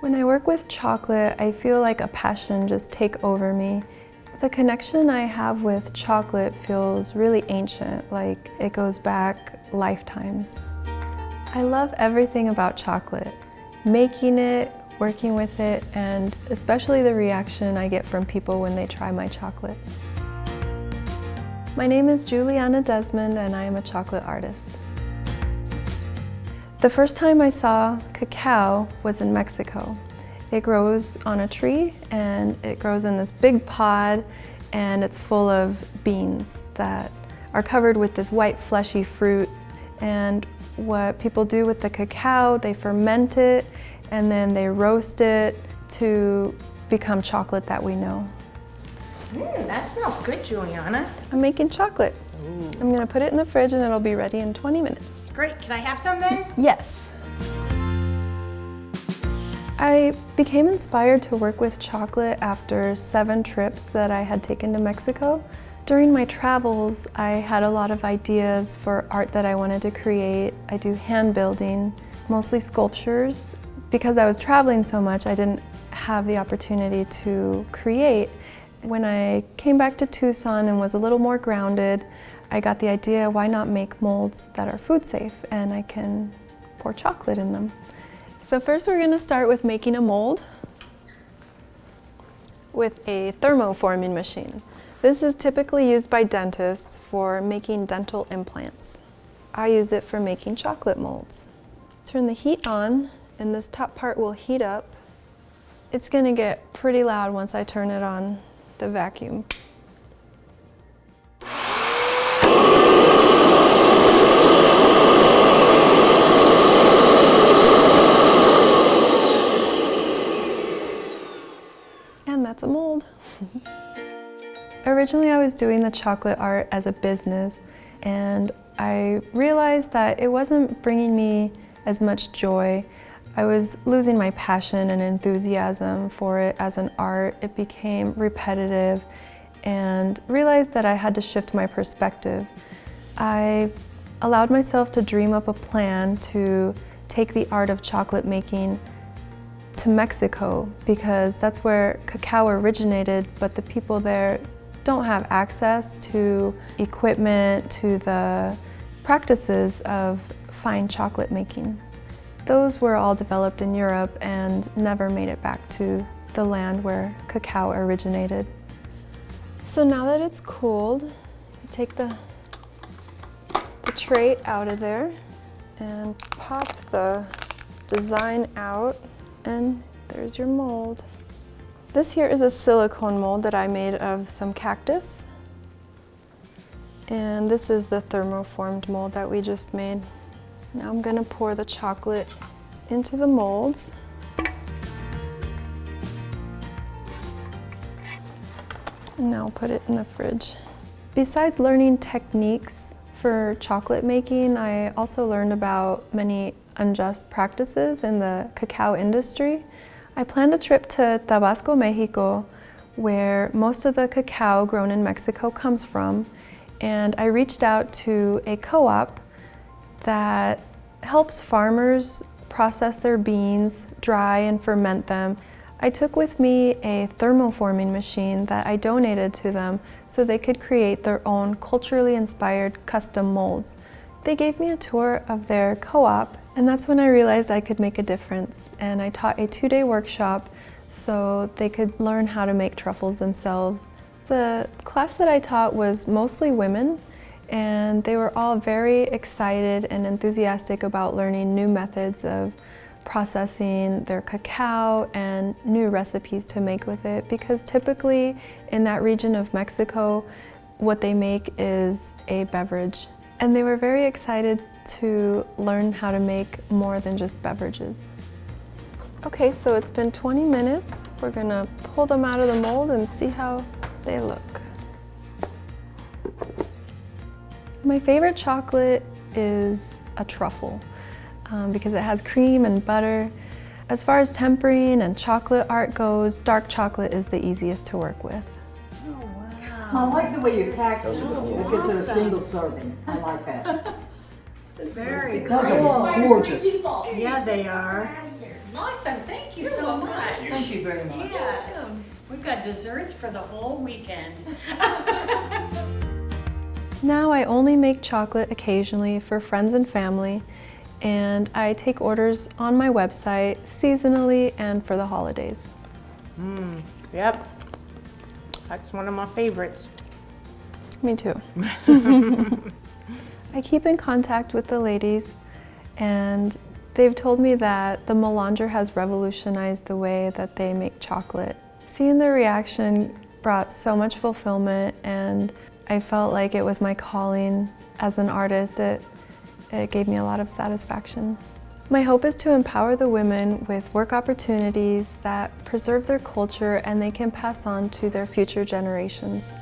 When I work with chocolate, I feel like a passion just take over me. The connection I have with chocolate feels really ancient, like it goes back lifetimes. I love everything about chocolate. Making it, working with it, and especially the reaction I get from people when they try my chocolate. My name is Juliana Desmond and I am a chocolate artist. The first time I saw cacao was in Mexico. It grows on a tree and it grows in this big pod and it's full of beans that are covered with this white fleshy fruit. And what people do with the cacao, they ferment it and then they roast it to become chocolate that we know. That smells good, Juliana. I'm making chocolate. Ooh. I'm gonna put it in the fridge and it'll be ready in 20 minutes. Great, can I have some then? Yes. I became inspired to work with chocolate after 7 trips that I had taken to Mexico. During my travels, I had a lot of ideas for art that I wanted to create. I do hand building, mostly sculptures. Because I was traveling so much, I didn't have the opportunity to create. When I came back to Tucson and was a little more grounded, I got the idea, why not make molds that are food safe and I can pour chocolate in them. So first we're going to start with making a mold with a thermoforming machine. This is typically used by dentists for making dental implants. I use it for making chocolate molds. Turn the heat on and this top part will heat up. It's going to get pretty loud once I turn it on the vacuum. And that's a mold. Originally I was doing the chocolate art as a business and I realized that it wasn't bringing me as much joy. I was losing my passion and enthusiasm for it as an art. It became repetitive and realized that I had to shift my perspective. I allowed myself to dream up a plan to take the art of chocolate making to Mexico because that's where cacao originated, but the people there don't have access to equipment, to the practices of fine chocolate making. Those were all developed in Europe and never made it back to the land where cacao originated. So now that it's cooled, you take the tray out of there and pop the design out and there's your mold. This here is a silicone mold that I made of some cactus. And this is the thermoformed mold that we just made. Now I'm gonna pour the chocolate into the molds. And now I'll put it in the fridge. Besides learning techniques for chocolate making, I also learned about many unjust practices in the cacao industry. I planned a trip to Tabasco, Mexico, where most of the cacao grown in Mexico comes from, and I reached out to a co-op that helps farmers process their beans, dry and ferment them. I took with me a thermoforming machine that I donated to them so they could create their own culturally inspired custom molds. They gave me a tour of their co-op and that's when I realized I could make a difference, and I taught a 2-day workshop so they could learn how to make truffles themselves. The class that I taught was mostly women, and they were all very excited and enthusiastic about learning new methods of processing their cacao and new recipes to make with it, because typically in that region of Mexico, what they make is a beverage. And they were very excited to learn how to make more than just beverages. Okay, so it's been 20 minutes. We're gonna pull them out of the mold and see how they look. My favorite chocolate is a truffle because it has cream and butter. As far as tempering and chocolate art goes, dark chocolate is the easiest to work with. I like the way you pack them because they're a single serving. I like that. Very Those are gorgeous. Yeah, they are. Awesome, thank you so much. Thank you very much. Yes, we've got desserts for the whole weekend. Now I only make chocolate occasionally for friends and family, and I take orders on my website seasonally and for the holidays. Yep, that's one of my favorites. Me too. I keep in contact with the ladies, and they've told me that the Melanger has revolutionized the way that they make chocolate. Seeing their reaction brought so much fulfillment, and I felt like it was my calling as an artist. It gave me a lot of satisfaction. My hope is to empower the women with work opportunities that preserve their culture and they can pass on to their future generations.